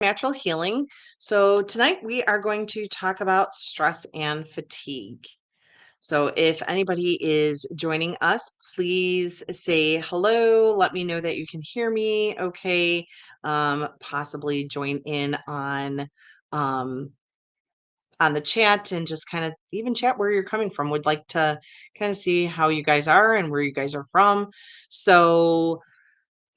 Natural healing. So, tonight we are going to talk about stress and fatigue. So, if anybody is joining us, please say hello. Let me know that you can hear me okay. Possibly join in um, on the chat and just kind of even chat where you're coming from. Would like to kind of see how you guys are and where you guys are from. So,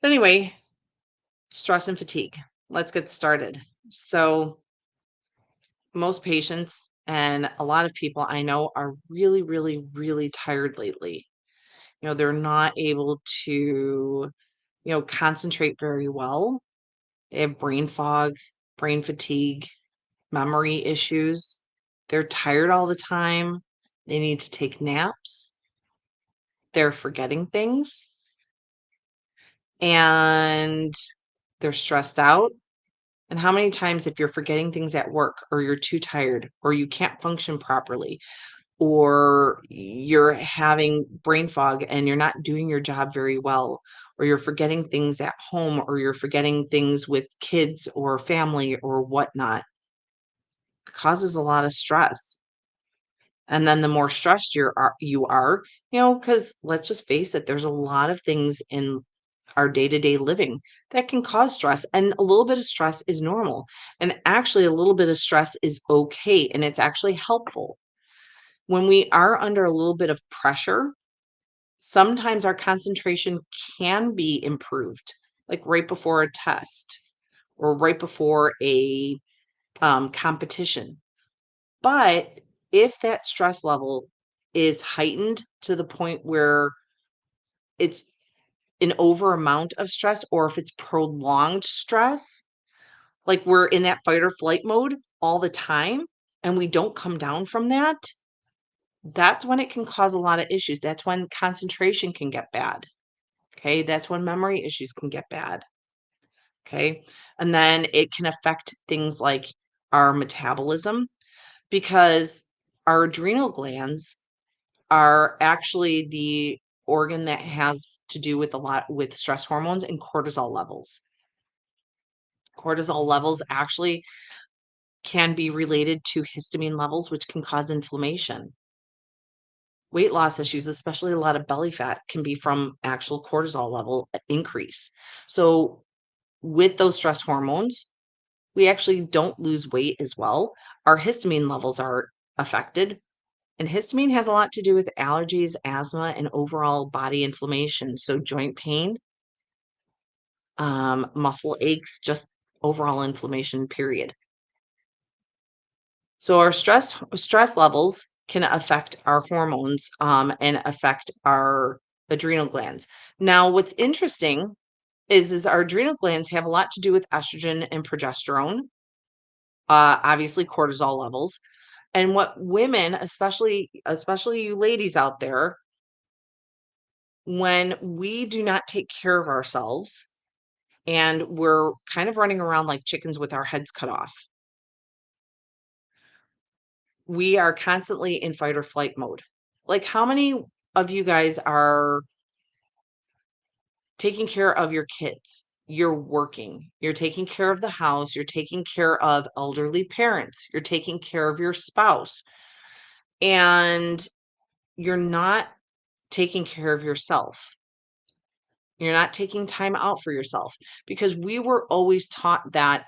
anyway, stress and fatigue. Let's get started. So, most patients and a lot of people I know are really, really, really tired lately. They're not able to, concentrate very well. They have brain fog, brain fatigue, memory issues. They're tired all the time. They need to take naps. They're forgetting things and they're stressed out. And how many times, if you're forgetting things at work or you're too tired or you can't function properly, or you're having brain fog and you're not doing your job very well, or you're forgetting things at home, or you're forgetting things with kids or family or whatnot, causes a lot of stress. And then the more stressed you are, because let's just face it, there's a lot of things in our day-to-day living that can cause stress, and a little bit of stress is normal. And actually, a little bit of stress is okay, and it's actually helpful. When we are under a little bit of pressure, sometimes our concentration can be improved, like right before a test or right before a competition. But if that stress level is heightened to the point where it's an over amount of stress, or if it's prolonged stress, like we're in that fight or flight mode all the time and we don't come down from that, that's when it can cause a lot of issues. That's when concentration can get bad. Okay. That's when memory issues can get bad. Okay. And then it can affect things like our metabolism, because our adrenal glands are actually the organ that has to do with a lot with stress hormones and cortisol levels. Cortisol levels actually can be related to histamine levels, which can cause inflammation. Weight loss issues, especially a lot of belly fat, can be from actual cortisol level increase. So, with those stress hormones, we actually don't lose weight as well. Our histamine levels are affected, and histamine has a lot to do with allergies, asthma, and overall body inflammation. So, joint pain, muscle aches, just overall inflammation, period. So our stress levels can affect our hormones, and affect our adrenal glands. Now, what's interesting is our adrenal glands have a lot to do with estrogen and progesterone, obviously cortisol levels, and what women, especially you ladies out there, when we do not take care of ourselves and we're kind of running around like chickens with our heads cut off, we are constantly in fight or flight mode. Like, how many of you guys are taking care of your kids? You're working, you're taking care of the house, you're taking care of elderly parents, you're taking care of your spouse, and you're not taking care of yourself. You're not taking time out for yourself, because we were always taught that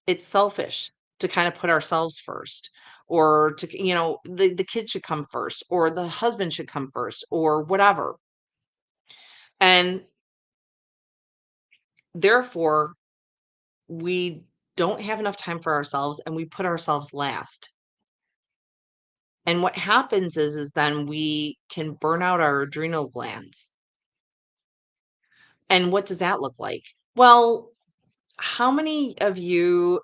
it's selfish to kind of put ourselves first, or to, the kid should come first, or the husband should come first, or whatever. And therefore, we don't have enough time for ourselves and we put ourselves last. And what happens is then we can burn out our adrenal glands. And what does that look like? Well, how many of you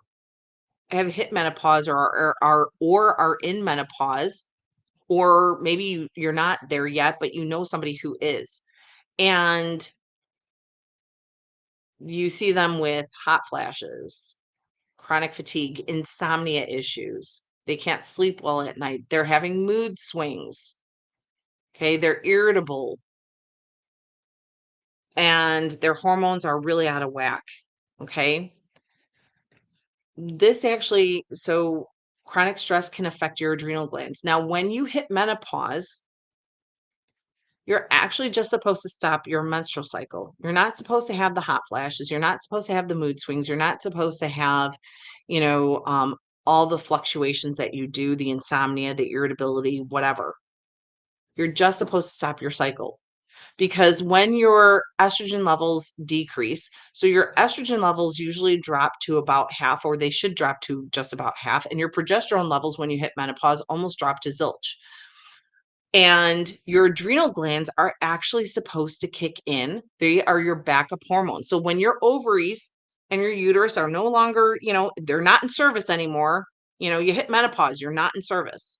have hit menopause, or are in menopause, or maybe you're not there yet, but you know somebody who is, and you see them with hot flashes, chronic fatigue, insomnia issues. They can't sleep well at night. They're having mood swings. Okay, they're irritable and their hormones are really out of whack. Okay, This actually, so chronic stress can affect your adrenal glands. Now, when you hit menopause, you're actually just supposed to stop your menstrual cycle. You're not supposed to have the hot flashes. You're not supposed to have the mood swings. You're not supposed to have, you know, all the fluctuations that you do, the insomnia, the irritability, whatever. You're just supposed to stop your cycle. Because when your estrogen levels decrease, so your estrogen levels usually drop to about half, or they should drop to just about half, and your progesterone levels when you hit menopause almost drop to zilch. And your adrenal glands are actually supposed to kick in. They are your backup hormones. So when your ovaries and your uterus are no longer, they're not in service anymore, you hit menopause, you're not in service.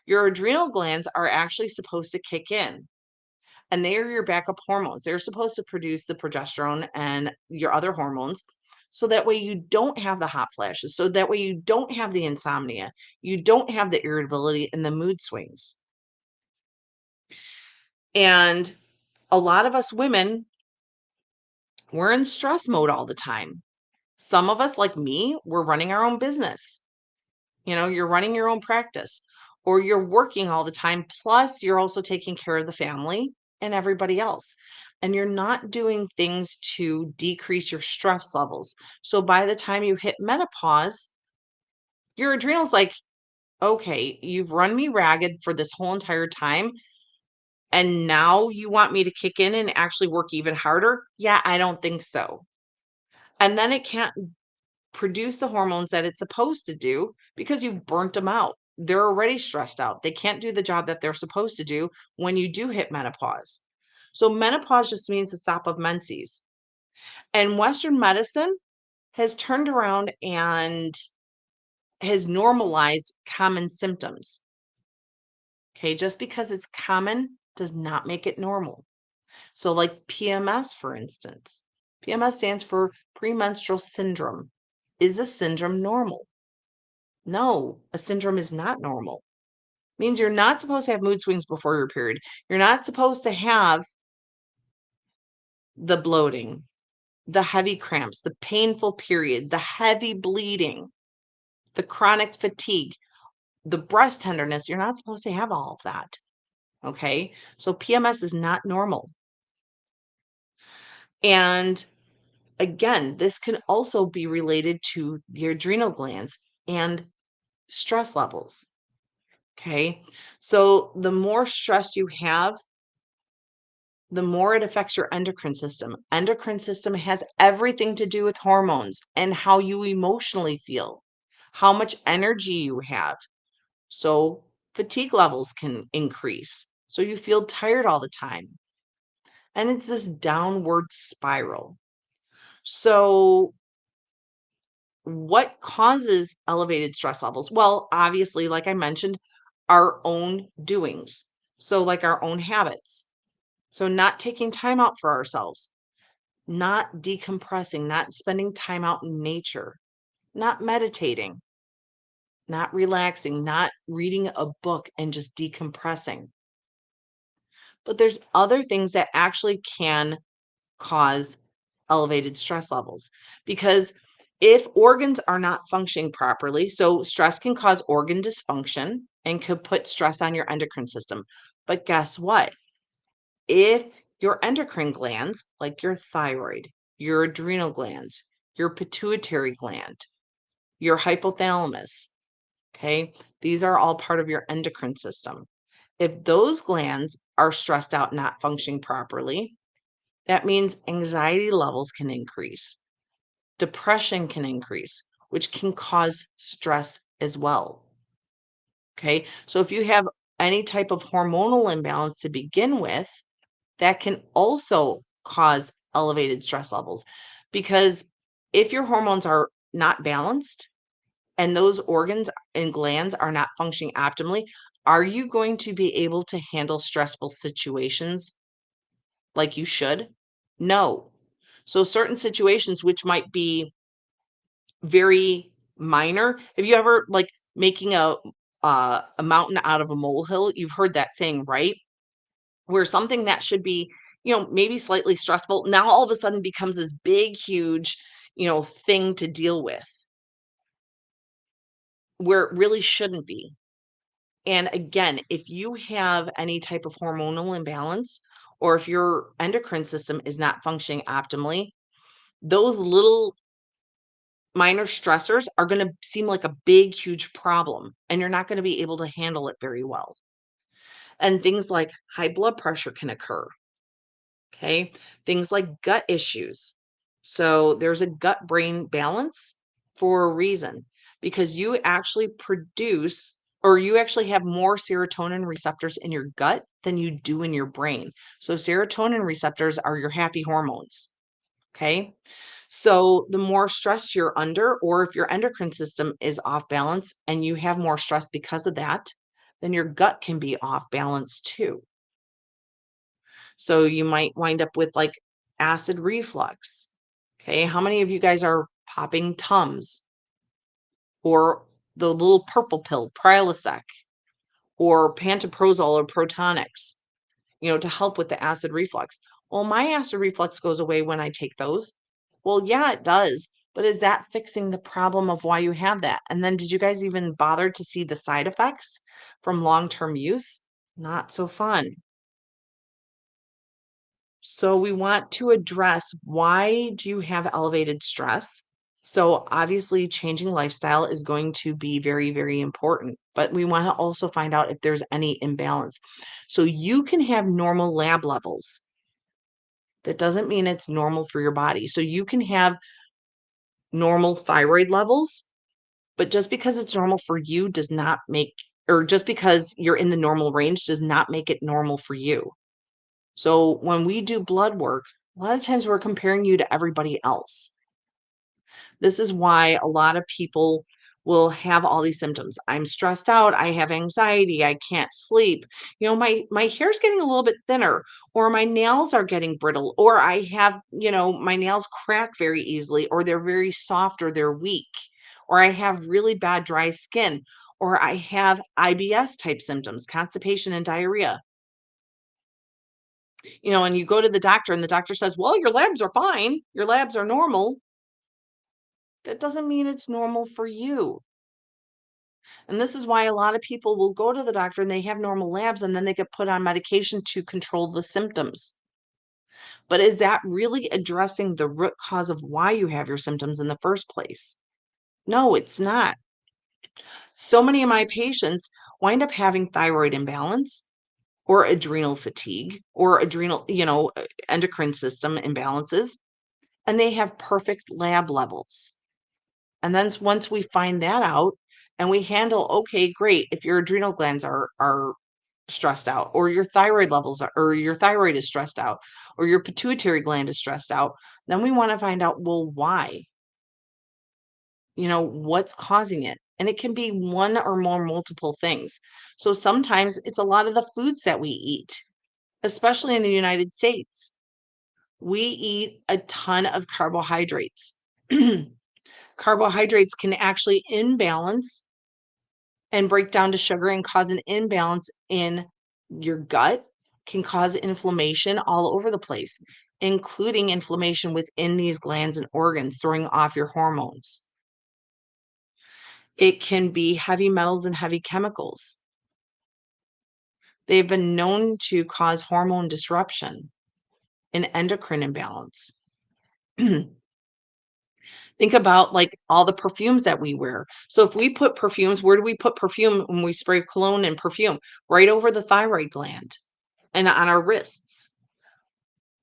Your adrenal glands are actually supposed to kick in, and they are your backup hormones. They're supposed to produce the progesterone and your other hormones. So that way you don't have the hot flashes. So that way you don't have the insomnia. You don't have the irritability and the mood swings. And a lot of us women, we're in stress mode all the time. Some of us, like me, we're running our own business. You're running your own practice, or you're working all the time. Plus, you're also taking care of the family and everybody else. And you're not doing things to decrease your stress levels. So by the time you hit menopause, your adrenals like, okay, you've run me ragged for this whole entire time. And now you want me to kick in and actually work even harder? Yeah, I don't think so. And then it can't produce the hormones that it's supposed to do because you've burnt them out. They're already stressed out. They can't do the job that they're supposed to do when you do hit menopause. So menopause just means the stop of menses. And Western medicine has turned around and has normalized common symptoms. Okay, just because it's common does not make it normal. So, like PMS, for instance, PMS stands for premenstrual syndrome. Is a syndrome normal? No, a syndrome is not normal. Means you're not supposed to have mood swings before your period. You're not supposed to have the bloating, the heavy cramps, the painful period, the heavy bleeding, the chronic fatigue, the breast tenderness. You're not supposed to have all of that. Okay. So PMS is not normal. And again, this can also be related to your adrenal glands and stress levels. Okay. So the more stress you have, the more it affects your endocrine system. Endocrine system has everything to do with hormones and how you emotionally feel, how much energy you have. So fatigue levels can increase. So you feel tired all the time. And it's this downward spiral. So what causes elevated stress levels? Well, obviously, like I mentioned, our own doings. So, like our own habits. So, not taking time out for ourselves, not decompressing, not spending time out in nature, not meditating, not relaxing, not reading a book and just decompressing. But there's other things that actually can cause elevated stress levels because if organs are not functioning properly, so stress can cause organ dysfunction and could put stress on your endocrine system. But guess what? If your endocrine glands, like your thyroid, your adrenal glands, your pituitary gland, your hypothalamus, okay, these are all part of your endocrine system. If those glands are stressed out, not functioning properly, that means anxiety levels can increase, depression can increase, which can cause stress as well. Okay, so if you have any type of hormonal imbalance to begin with, that can also cause elevated stress levels because if your hormones are not balanced and those organs and glands are not functioning optimally, are you going to be able to handle stressful situations like you should? No. So certain situations which might be very minor. Have you ever like making a mountain out of a molehill? You've heard that saying, right? Where something that should be, maybe slightly stressful, now all of a sudden becomes this big, huge, thing to deal with. where it really shouldn't be. And again, if you have any type of hormonal imbalance or if your endocrine system is not functioning optimally, those little minor stressors are going to seem like a big, huge problem, and you're not going to be able to handle it very well. And things like high blood pressure can occur. Okay. Things like gut issues. So there's a gut brain balance for a reason because you actually produce or you actually have more serotonin receptors in your gut than you do in your brain. So serotonin receptors are your happy hormones. Okay. So the more stress you're under, or if your endocrine system is off balance and you have more stress because of that, then your gut can be off balance too. So you might wind up with like acid reflux. Okay. How many of you guys are popping Tums or the little purple pill, Prilosec, or pantoprazole or Protonix, to help with the acid reflux? Well, my acid reflux goes away when I take those. Well, yeah, it does. But is that fixing the problem of why you have that? And then did you guys even bother to see the side effects from long-term use? Not so fun. So we want to address why do you have elevated stress? So obviously changing lifestyle is going to be very, very important, but we want to also find out if there's any imbalance. So you can have normal lab levels. That doesn't mean it's normal for your body. So you can have normal thyroid levels, but just because it's normal for you does not make, or just because you're in the normal range does not make it normal for you. So when we do blood work, a lot of times we're comparing you to everybody else. This is why a lot of people will have all these symptoms. I'm stressed out, I have anxiety, I can't sleep. My hair's getting a little bit thinner or my nails are getting brittle or I have, my nails crack very easily or they're very soft or they're weak or I have really bad dry skin or I have IBS type symptoms, constipation and diarrhea. And you go to the doctor and the doctor says, "Well, your labs are fine. Your labs are normal." That doesn't mean it's normal for you. And this is why a lot of people will go to the doctor and they have normal labs and then they get put on medication to control the symptoms. But is that really addressing the root cause of why you have your symptoms in the first place? No, it's not. So many of my patients wind up having thyroid imbalance or adrenal fatigue or endocrine system imbalances, and they have perfect lab levels. And then once we find that out and we handle, okay, great, if your adrenal glands are stressed out, or your thyroid levels are, or your thyroid is stressed out, or your pituitary gland is stressed out, then we want to find out, well, why? What's causing it? And it can be one or more multiple things. So sometimes it's a lot of the foods that we eat, especially in the United States. We eat a ton of carbohydrates. Carbohydrates can actually imbalance and break down to sugar and cause an imbalance in your gut, can cause inflammation all over the place, including inflammation within these glands and organs, throwing off your hormones. It can be heavy metals and heavy chemicals. They've been known to cause hormone disruption and endocrine imbalance. Think about like all the perfumes that we wear. So if we put perfumes, where do we put perfume when we spray cologne and perfume? Right over the thyroid gland and on our wrists.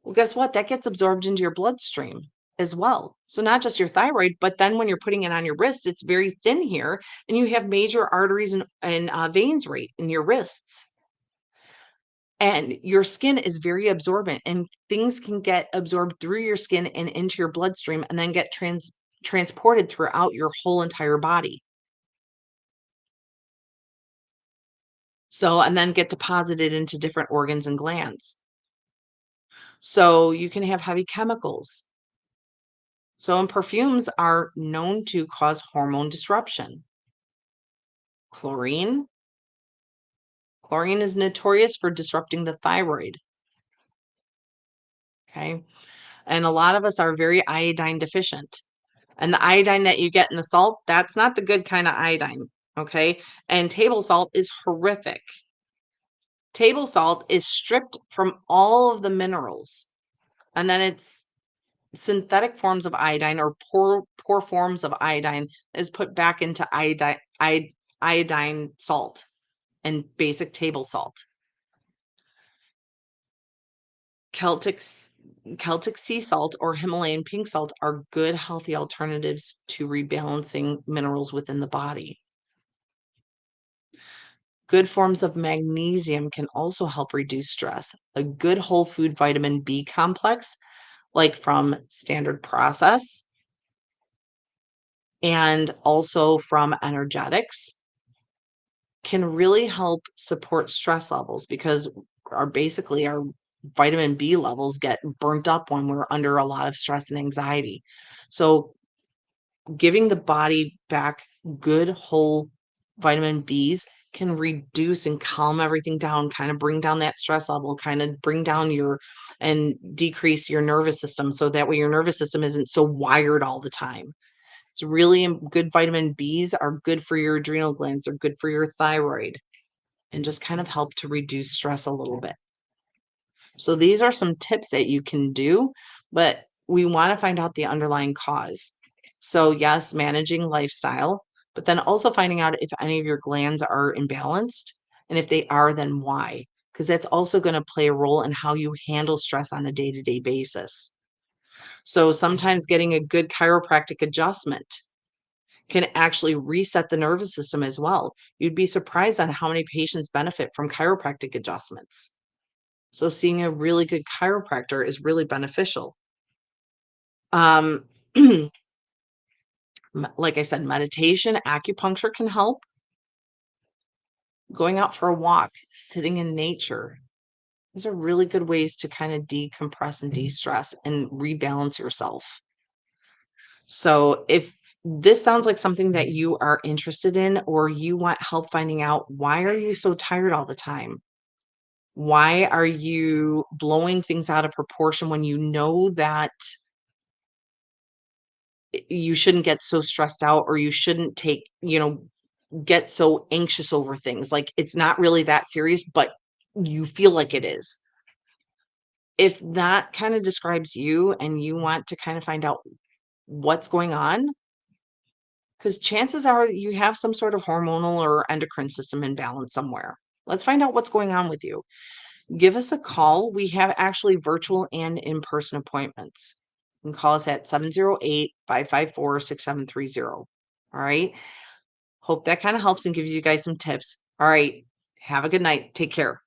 Well, guess what? That gets absorbed into your bloodstream as well. So not just your thyroid, but then when you're putting it on your wrist, it's very thin here, and you have major arteries and veins right in your wrists. And your skin is very absorbent, and things can get absorbed through your skin and into your bloodstream, and then get transported throughout your whole entire body. So, and then get deposited into different organs and glands. So you can have heavy chemicals. So, and perfumes are known to cause hormone disruption. Chlorine. Chlorine is notorious for disrupting the thyroid. Okay. And a lot of us are very iodine deficient. And the iodine that you get in the salt, that's not the good kind of iodine. Okay. And table salt is horrific. Table salt is stripped from all of the minerals, and then it's synthetic forms of iodine or poor forms of iodine is put back into iodine salt and basic table salt. Celtic Celtic sea salt or Himalayan pink salt are good, healthy alternatives to rebalancing minerals within the body. Good forms of magnesium can also help reduce stress. A good whole food vitamin B complex, like from Standard Process and also from Energetics, can really help support stress levels because our vitamin B levels get burnt up when we're under a lot of stress and anxiety. So giving the body back good whole vitamin Bs can reduce and calm everything down, kind of bring down that stress level, kind of bring down your and decrease your nervous system so that way your nervous system isn't so wired all the time. It's really good. Vitamin Bs are good for your adrenal glands, they're good for your thyroid, and just kind of help to reduce stress a little bit. So these are some tips that you can do, but we want to find out the underlying cause. So yes, managing lifestyle, but then also finding out if any of your glands are imbalanced, and if they are, then why? Because that's also going to play a role in how you handle stress on a day-to-day basis. So sometimes getting a good chiropractic adjustment can actually reset the nervous system as well. You'd be surprised on how many patients benefit from chiropractic adjustments. So seeing a really good chiropractor is really beneficial. Um, like I said, meditation, acupuncture can help. Going out for a walk, sitting in nature. These are really good ways to kind of decompress and de-stress and rebalance yourself. So if this sounds like something that you are interested in or you want help finding out why are you so tired all the time? Why are you blowing things out of proportion when you know that you shouldn't get so stressed out or you shouldn't get so anxious over things? Like it's not really that serious, but you feel like it is. If that kind of describes you and you want to kind of find out what's going on, because chances are you have some sort of hormonal or endocrine system imbalance somewhere. Let's find out what's going on with you. Give us a call. We have actually virtual and in-person appointments. You can call us at 708-554-6730. All right. Hope that kind of helps and gives you guys some tips. All right. Have a good night. Take care.